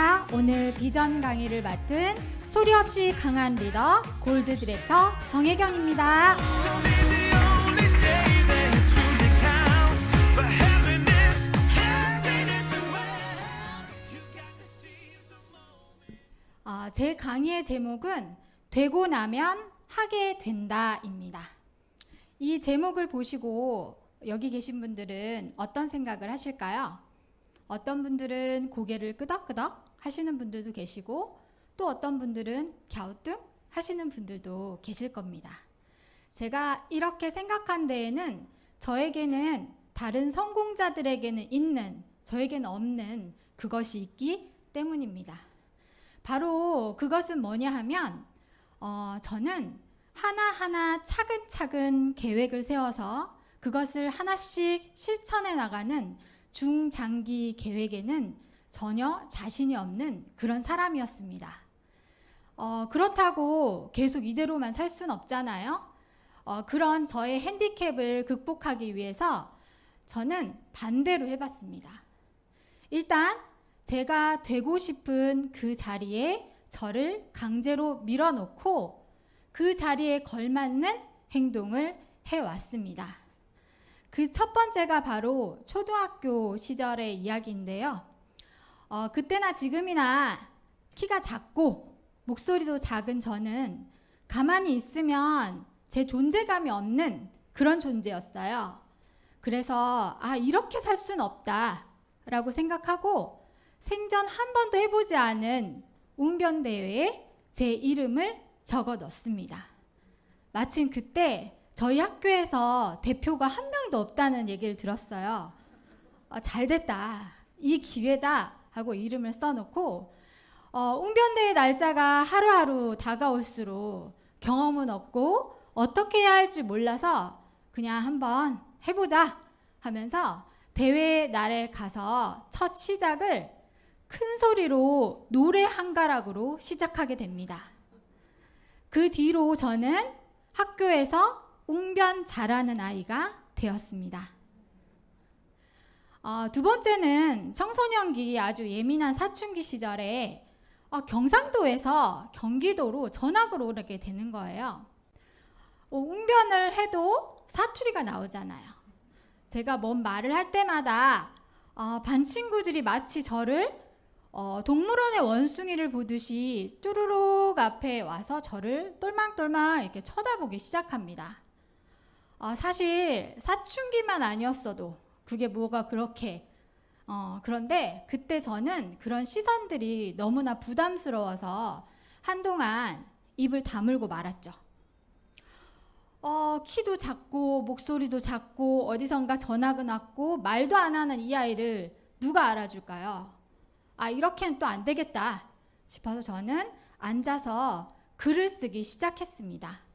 안녕하십니까. 오늘 비전 강의를 맡은 소리 없이 강한 리더 골드 디렉터 정혜경입니다. 제 강의의 제목은 되고 나면 하게 된다입니다. 이 제목을 보시고 여기 계신 분들은 어떤 생각을 하실까요? 어떤 분들은 고개를 끄덕끄덕 하시는 분들도 계시고 또 어떤 분들은 갸우뚱 하시는 분들도 계실 겁니다. 제가 이렇게 생각한 데에는 저에게는 다른 성공자들에게는 있는, 저에게는 없는 그것이 있기 때문입니다. 바로 그것은 뭐냐 하면 저는 하나하나 차근차근 계획을 세워서 그것을 하나씩 실천해 나가는 중장기 계획에는 전혀 자신이 없는 그런 사람이었습니다. 그렇다고 계속 이대로만 살 수는 없잖아요. 그런 저의 핸디캡을 극복하기 위해서 저는 반대로 해봤습니다. 일단 제가 되고 싶은 그 자리에 저를 강제로 밀어놓고 그 자리에 걸맞는 행동을 해왔습니다. 그 첫 번째가 바로 초등학교 시절의 이야기인데요. 그때나 지금이나 키가 작고 목소리도 작은 저는 가만히 있으면 제 존재감이 없는 그런 존재였어요. 그래서 이렇게 살 수는 없다라고 생각하고 생전 한 번도 해보지 않은 웅변대회에 제 이름을 적어 넣습니다. 마침 그때 저희 학교에서 대표가 한 명도 없다는 얘기를 들었어요. 잘됐다, 이 기회다 하고 이름을 써놓고 웅변대회 날짜가 하루하루 다가올수록 경험은 없고 어떻게 해야 할지 몰라서 그냥 한번 해보자 하면서 대회 날에 가서 첫 시작을 큰 소리로 노래 한 가락으로 시작하게 됩니다. 그 뒤로 저는 학교에서 웅변 잘하는 아이가 되었습니다. 두 번째는 청소년기 아주 예민한 사춘기 시절에 경상도에서 경기도로 전학을 오게 되는 거예요. 웅변을 해도 사투리가 나오잖아요. 제가 뭔 말을 할 때마다 반 친구들이 마치 저를 동물원의 원숭이를 보듯이 뚜루룩 앞에 와서 저를 똘망똘망 이렇게 쳐다보기 시작합니다. 사실 사춘기만 아니었어도 그게 뭐가 그렇게 그런데 그때 저는 그런 시선들이 너무나 부담스러워서 한동안 입을 다물고 말았죠. 키도 작고 목소리도 작고 어디선가 전학은 왔고 말도 안 하는 이 아이를 누가 알아줄까요? 이렇게는 또 안 되겠다 싶어서 저는 앉아서 글을 쓰기 시작했습니다.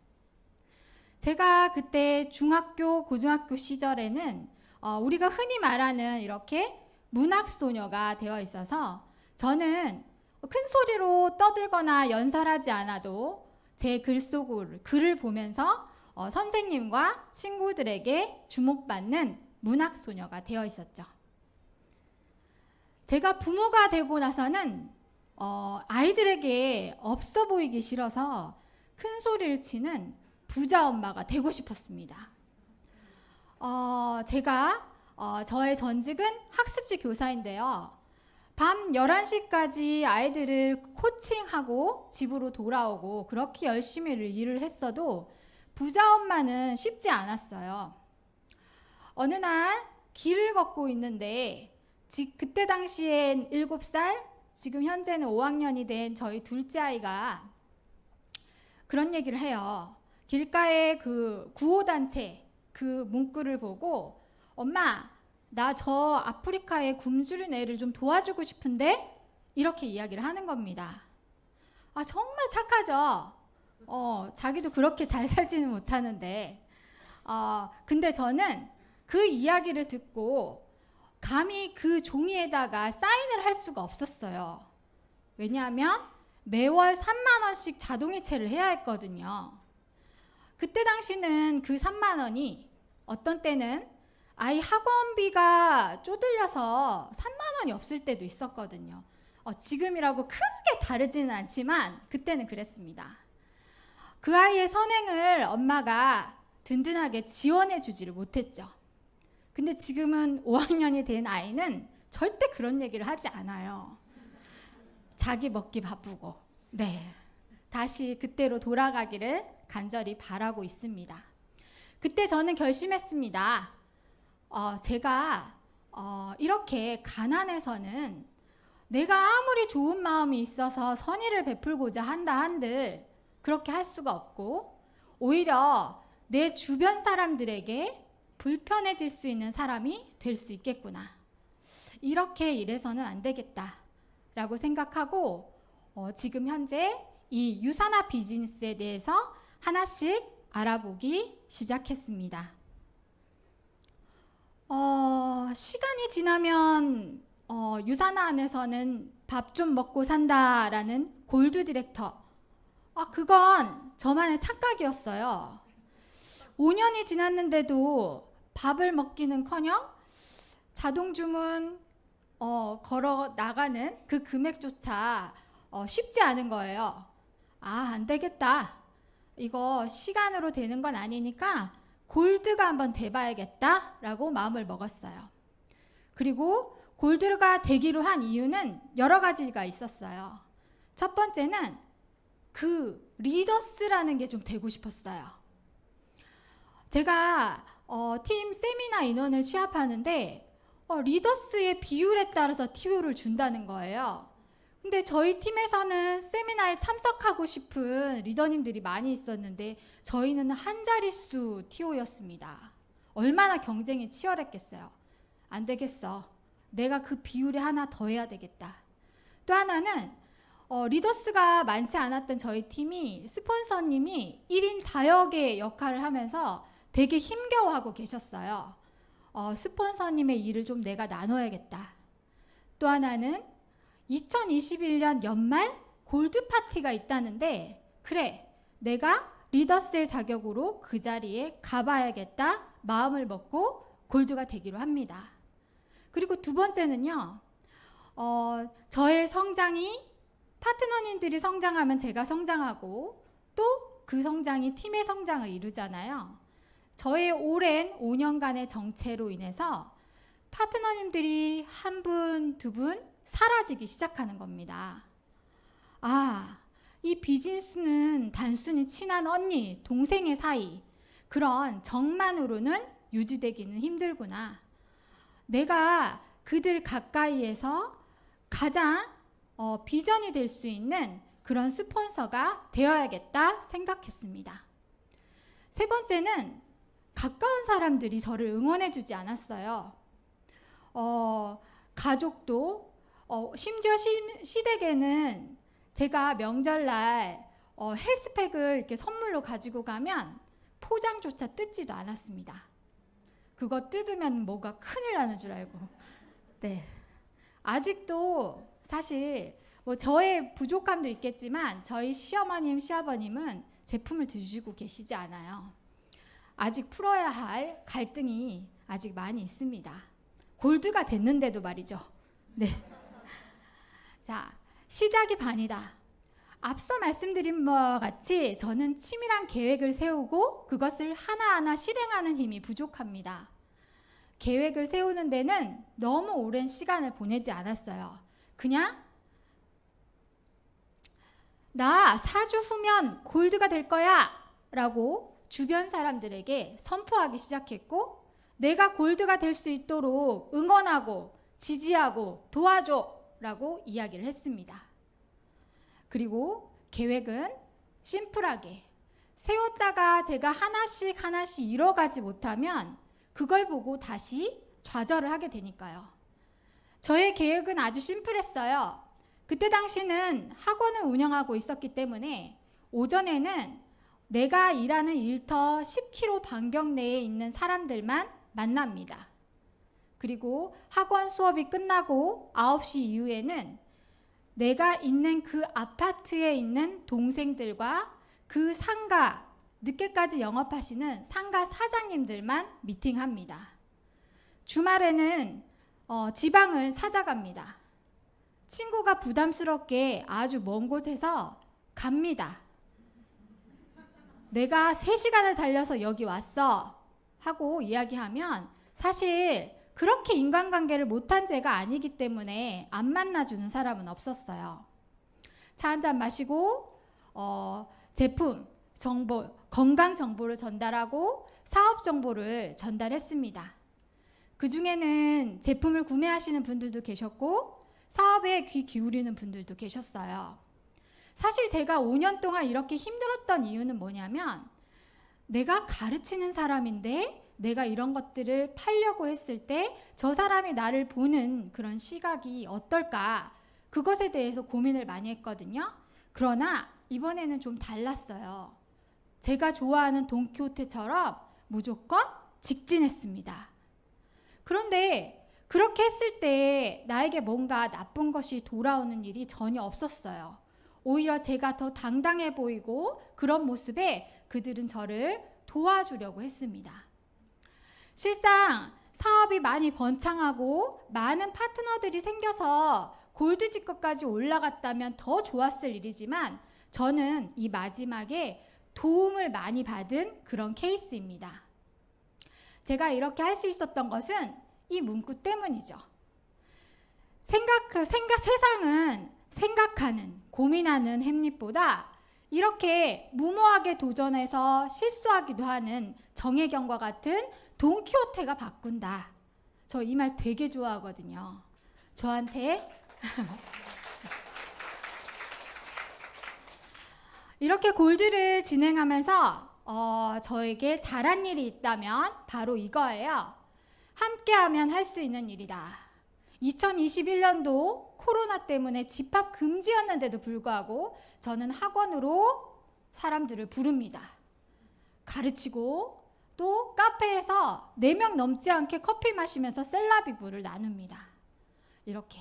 제가 그때 중학교, 고등학교 시절에는 우리가 흔히 말하는 이렇게 문학소녀가 되어 있어서 저는 큰 소리로 떠들거나 연설하지 않아도 제 글 속을 글을 보면서 선생님과 친구들에게 주목받는 문학소녀가 되어 있었죠. 제가 부모가 되고 나서는 아이들에게 없어 보이기 싫어서 큰 소리를 치는 부자 엄마가 되고 싶었습니다. 제가 저의 전직은 학습지 교사인데요. 밤 11시까지 아이들을 코칭하고 집으로 돌아오고 그렇게 열심히 일을 했어도 부자 엄마는 쉽지 않았어요. 어느 날 길을 걷고 있는데 그때 당시엔 7살, 지금 현재는 5학년이 된 저희 둘째 아이가 그런 얘기를 해요. 길가에 그 구호단체 그 문구를 보고 엄마, 나 저 아프리카의 굶주린 애를 좀 도와주고 싶은데 이렇게 이야기를 하는 겁니다. 정말 착하죠. 자기도 그렇게 잘 살지는 못하는데 근데 저는 그 이야기를 듣고 감히 그 종이에다가 사인을 할 수가 없었어요. 왜냐하면 매월 3만 원씩 자동이체를 해야 했거든요. 그때 당시는 그 3만 원이 어떤 때는 아이 학원비가 쪼들려서 3만 원이 없을 때도 있었거든요. 지금이라고 크게 다르지는 않지만 그때는 그랬습니다. 그 아이의 선행을 엄마가 든든하게 지원해 주지를 못했죠. 근데 지금은 5학년이 된 아이는 절대 그런 얘기를 하지 않아요. 자기 먹기 바쁘고. 네. 다시 그때로 돌아가기를 간절히 바라고 있습니다. 그때 저는 결심했습니다. 제가 이렇게 가난해서는 내가 아무리 좋은 마음이 있어서 선의를 베풀고자 한다 한들 그렇게 할 수가 없고 오히려 내 주변 사람들에게 불편해질 수 있는 사람이 될 수 있겠구나. 이렇게 일해서는 안 되겠다라고 생각하고 지금 현재 이 유산화 비즈니스에 대해서 하나씩 알아보기 시작했습니다. 시간이 지나면 유산화 안에서는 밥 좀 먹고 산다라는 골드 디렉터. 그건 저만의 착각이었어요. 5년이 지났는데도 밥을 먹기는커녕 자동 주문 걸어 나가는 그 금액조차 쉽지 않은 거예요. 안 되겠다. 이거 시간으로 되는 건 아니니까 골드가 한번 돼봐야겠다라고 마음을 먹었어요. 그리고 골드가 되기로 한 이유는 여러 가지가 있었어요. 첫 번째는 그 리더스라는 게 좀 되고 싶었어요. 제가 팀 세미나 인원을 취합하는데 리더스의 비율에 따라서 TO를 준다는 거예요. 근데 저희 팀에서는 세미나에 참석하고 싶은 리더님들이 많이 있었는데 저희는 한 자릿수 TO였습니다. 얼마나 경쟁이 치열했겠어요. 안 되겠어. 내가 그 비율에 하나 더 해야 되겠다. 또 하나는 리더스가 많지 않았던 저희 팀이 스폰서님이 1인 다역의 역할을 하면서 되게 힘겨워하고 계셨어요. 스폰서님의 일을 좀 내가 나눠야겠다. 또 하나는 2021년 연말 골드 파티가 있다는데 그래, 내가 리더스의 자격으로 그 자리에 가봐야겠다 마음을 먹고 골드가 되기로 합니다. 그리고 두 번째는요. 저의 성장이 파트너님들이 성장하면 제가 성장하고 또 그 성장이 팀의 성장을 이루잖아요. 저의 오랜 5년간의 정체로 인해서 파트너님들이 한 분, 두 분 사라지기 시작하는 겁니다. 이 비즈니스는 단순히 친한 언니, 동생의 사이 그런 정만으로는 유지되기는 힘들구나. 내가 그들 가까이에서 가장 비전이 될 수 있는 그런 스폰서가 되어야겠다 생각했습니다. 세 번째는 가까운 사람들이 저를 응원해주지 않았어요. 가족도 심지어 시댁에는 제가 명절날 헬스팩을 이렇게 선물로 가지고 가면 포장조차 뜯지도 않았습니다. 그거 뜯으면 뭐가 큰일 나는 줄 알고. 네. 아직도 사실 저의 부족함도 있겠지만 저희 시어머님, 시아버님은 제품을 드시고 계시지 않아요. 아직 풀어야 할 갈등이 아직 많이 있습니다. 골드가 됐는데도 말이죠. 네. 자, 시작이 반이다. 앞서 말씀드린 바와 같이 저는 치밀한 계획을 세우고 그것을 하나하나 실행하는 힘이 부족합니다. 계획을 세우는 데는 너무 오랜 시간을 보내지 않았어요. 그냥 나 4주 후면 골드가 될 거야 라고 주변 사람들에게 선포하기 시작했고 내가 골드가 될 수 있도록 응원하고 지지하고 도와줘 라고 이야기를 했습니다. 그리고 계획은 심플하게 세웠다가 제가 하나씩 이뤄가지 못하면 그걸 보고 다시 좌절을 하게 되니까요. 저의 계획은 아주 심플했어요. 그때 당시는 학원을 운영하고 있었기 때문에 오전에는 내가 일하는 일터 10km 반경 내에 있는 사람들만 만납니다. 그리고 학원 수업이 끝나고 9시 이후에는 내가 있는 그 아파트에 있는 동생들과 그 상가, 늦게까지 영업하시는 상가 사장님들만 미팅합니다. 주말에는 지방을 찾아갑니다. 친구가 부담스럽게 아주 먼 곳에서 갑니다. 내가 3시간을 달려서 여기 왔어 하고 이야기하면 사실 그렇게 인간관계를 못한 제가 아니기 때문에 안 만나주는 사람은 없었어요. 차 한잔 마시고 제품, 정보, 건강 정보를 전달하고 사업 정보를 전달했습니다. 그 중에는 제품을 구매하시는 분들도 계셨고 사업에 귀 기울이는 분들도 계셨어요. 사실 제가 5년 동안 이렇게 힘들었던 이유는 뭐냐면 내가 가르치는 사람인데 내가 이런 것들을 팔려고 했을 때 저 사람이 나를 보는 그런 시각이 어떨까, 그것에 대해서 고민을 많이 했거든요. 그러나 이번에는 좀 달랐어요. 제가 좋아하는 돈키호테처럼 무조건 직진했습니다. 그런데 그렇게 했을 때 나에게 뭔가 나쁜 것이 돌아오는 일이 전혀 없었어요. 오히려 제가 더 당당해 보이고 그런 모습에 그들은 저를 도와주려고 했습니다. 실상 사업이 많이 번창하고 많은 파트너들이 생겨서 골드직급까지 올라갔다면 더 좋았을 일이지만 저는 이 마지막에 도움을 많이 받은 그런 케이스입니다. 제가 이렇게 할 수 있었던 것은 이 문구 때문이죠. 세상은 생각하는, 고민하는 햄릿보다 이렇게 무모하게 도전해서 실수하기도 하는 정혜경과 같은 돈키호테가 바꾼다. 저 이 말 되게 좋아하거든요. 저한테 이렇게 골드를 진행하면서 저에게 잘한 일이 있다면 바로 이거예요. 함께하면 할 수 있는 일이다. 2021년도 코로나 때문에 집합 금지였는데도 불구하고 저는 학원으로 사람들을 부릅니다. 가르치고 또 카페에서 4명 넘지 않게 커피 마시면서 셀라비브를 나눕니다. 이렇게.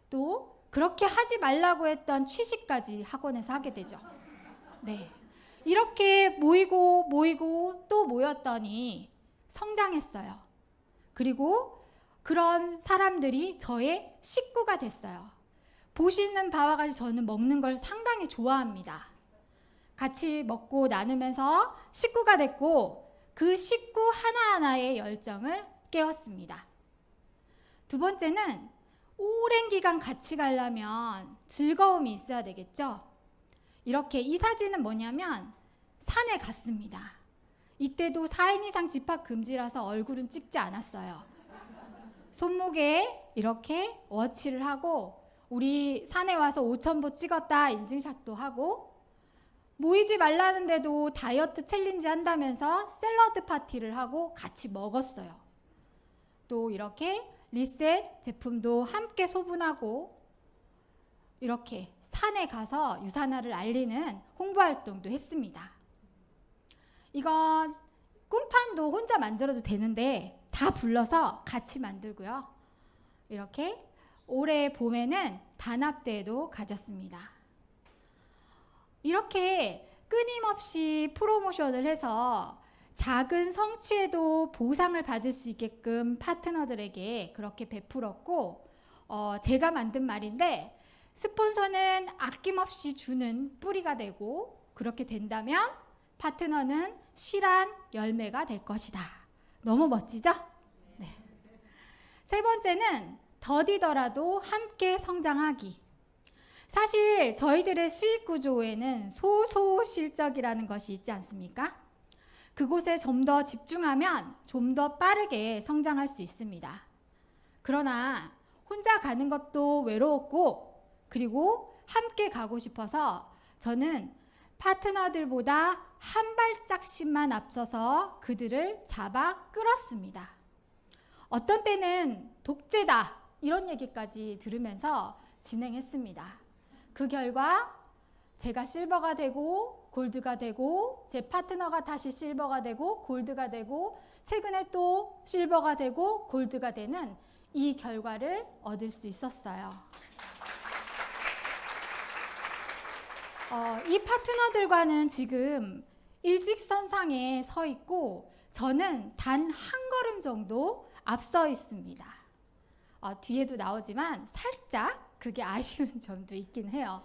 또 그렇게 하지 말라고 했던 취식까지 학원에서 하게 되죠. 네. 이렇게 모이고 또 모였더니 성장했어요. 그리고 그런 사람들이 저의 식구가 됐어요. 보시는 바와 같이 저는 먹는 걸 상당히 좋아합니다. 같이 먹고 나누면서 식구가 됐고 그 식구 하나하나의 열정을 깨웠습니다. 두 번째는 오랜 기간 같이 가려면 즐거움이 있어야 되겠죠. 이렇게 이 사진은 뭐냐면 산에 갔습니다. 이때도 4인 이상 집합 금지라서 얼굴은 찍지 않았어요. 손목에 이렇게 워치를 하고 우리 산에 와서 5,000보 찍었다 인증샷도 하고 모이지 말라는데도 다이어트 챌린지 한다면서 샐러드 파티를 하고 같이 먹었어요. 또 이렇게 리셋 제품도 함께 소분하고 이렇게 산에 가서 유산화를 알리는 홍보활동도 했습니다. 이건 꿈판도 혼자 만들어도 되는데 다 불러서 같이 만들고요. 이렇게 올해 봄에는 단합대회도 가졌습니다. 이렇게 끊임없이 프로모션을 해서 작은 성취에도 보상을 받을 수 있게끔 파트너들에게 그렇게 베풀었고 제가 만든 말인데 스폰서는 아낌없이 주는 뿌리가 되고 그렇게 된다면 파트너는 실한 열매가 될 것이다. 너무 멋지죠? 네. 세 번째는 더디더라도 함께 성장하기. 사실 저희들의 수익 구조에는 소소실적이라는 것이 있지 않습니까? 그곳에 좀 더 집중하면 좀 더 빠르게 성장할 수 있습니다. 그러나 혼자 가는 것도 외로웠고 그리고 함께 가고 싶어서 저는 파트너들보다 한 발짝씩만 앞서서 그들을 잡아 끌었습니다. 어떤 때는 독재다 이런 얘기까지 들으면서 진행했습니다. 그 결과 제가 실버가 되고 골드가 되고 제 파트너가 다시 실버가 되고 골드가 되고 최근에 또 실버가 되고 골드가 되는 이 결과를 얻을 수 있었어요. 이 파트너들과는 지금 일직선상에 서 있고 저는 단 한 걸음 정도 앞서 있습니다. 뒤에도 나오지만 살짝 그게 아쉬운 점도 있긴 해요.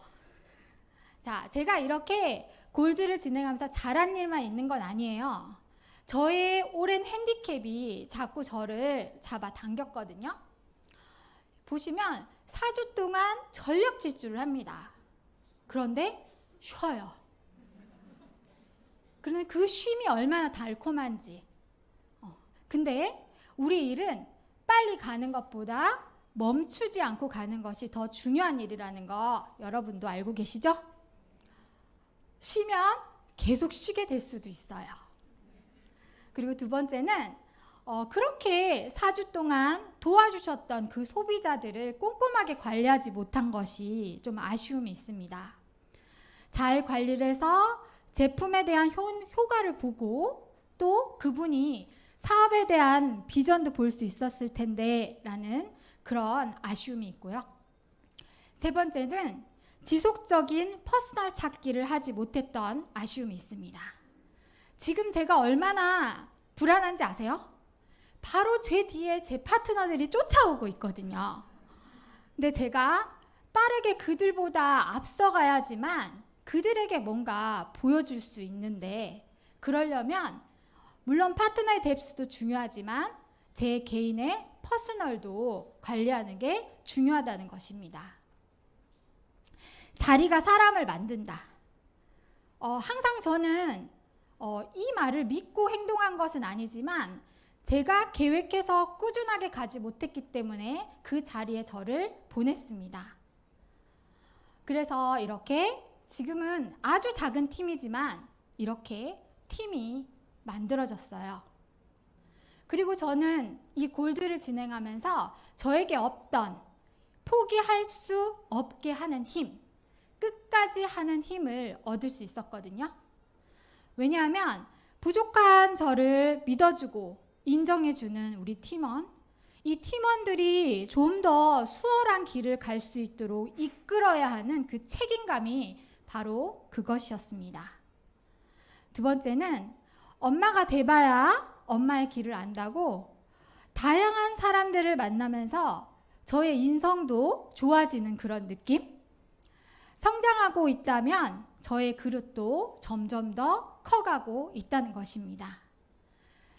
자, 제가 이렇게 골드를 진행하면서 잘한 일만 있는 건 아니에요. 저의 오랜 핸디캡이 자꾸 저를 잡아 당겼거든요. 보시면 4주 동안 전력 질주를 합니다. 그런데 쉬어요. 그런데 그 쉼이 얼마나 달콤한지. 근데 우리 일은 빨리 가는 것보다 멈추지 않고 가는 것이 더 중요한 일이라는 거 여러분도 알고 계시죠? 쉬면 계속 쉬게 될 수도 있어요. 그리고 두 번째는 그렇게 4주 동안 도와주셨던 그 소비자들을 꼼꼼하게 관리하지 못한 것이 좀 아쉬움이 있습니다. 잘 관리를 해서 제품에 대한 효과를 보고 또 그분이 사업에 대한 비전도 볼 수 있었을 텐데 라는 그런 아쉬움이 있고요. 세 번째는 지속적인 퍼스널 찾기를 하지 못했던 아쉬움이 있습니다. 지금 제가 얼마나 불안한지 아세요? 바로 제 뒤에 제 파트너들이 쫓아오고 있거든요. 근데 제가 빠르게 그들보다 앞서가야지만 그들에게 뭔가 보여줄 수 있는데 그러려면 물론 파트너의 뎁스도 중요하지만 제 개인의 퍼스널도 관리하는 게 중요하다는 것입니다. 자리가 사람을 만든다. 항상 저는 이 말을 믿고 행동한 것은 아니지만 제가 계획해서 꾸준하게 가지 못했기 때문에 그 자리에 저를 보냈습니다. 그래서 이렇게 지금은 아주 작은 팀이지만 이렇게 팀이 만들어졌어요. 그리고 저는 이 골드를 진행하면서 저에게 없던 포기할 수 없게 하는 힘, 끝까지 하는 힘을 얻을 수 있었거든요. 왜냐하면 부족한 저를 믿어주고 인정해주는 우리 팀원, 이 팀원들이 좀 더 수월한 길을 갈 수 있도록 이끌어야 하는 그 책임감이 바로 그것이었습니다. 두 번째는 엄마가 돼봐야 엄마의 길을 안다고 다양한 사람들을 만나면서 저의 인성도 좋아지는 그런 느낌? 성장하고 있다면 저의 그릇도 점점 더 커가고 있다는 것입니다.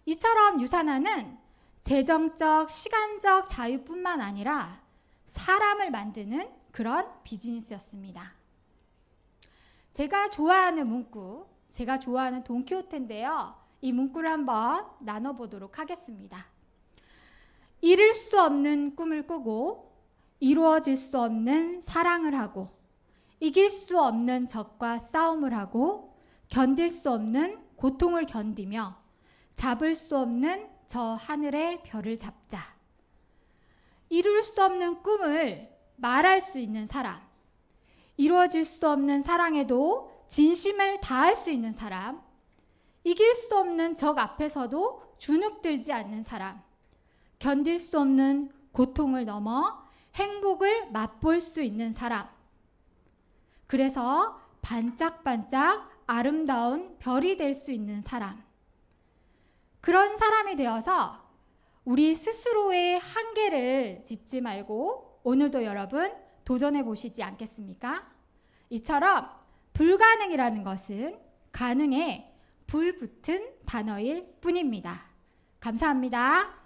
이처럼 유산화는 재정적, 시간적 자유뿐만 아니라 사람을 만드는 그런 비즈니스였습니다. 제가 좋아하는 문구, 제가 좋아하는 돈키호테인데요. 이 문구를 한번 나눠보도록 하겠습니다. 이룰 수 없는 꿈을 꾸고 이루어질 수 없는 사랑을 하고 이길 수 없는 적과 싸움을 하고 견딜 수 없는 고통을 견디며 잡을 수 없는 저 하늘의 별을 잡자. 이룰 수 없는 꿈을 말할 수 있는 사람, 이루어질 수 없는 사랑에도 진심을 다할 수 있는 사람, 이길 수 없는 적 앞에서도 주눅들지 않는 사람, 견딜 수 없는 고통을 넘어 행복을 맛볼 수 있는 사람, 그래서 반짝반짝 아름다운 별이 될 수 있는 사람, 그런 사람이 되어서 우리 스스로의 한계를 짓지 말고 오늘도 여러분 도전해 보시지 않겠습니까? 이처럼 불가능이라는 것은 가능에 불 붙은 단어일 뿐입니다. 감사합니다.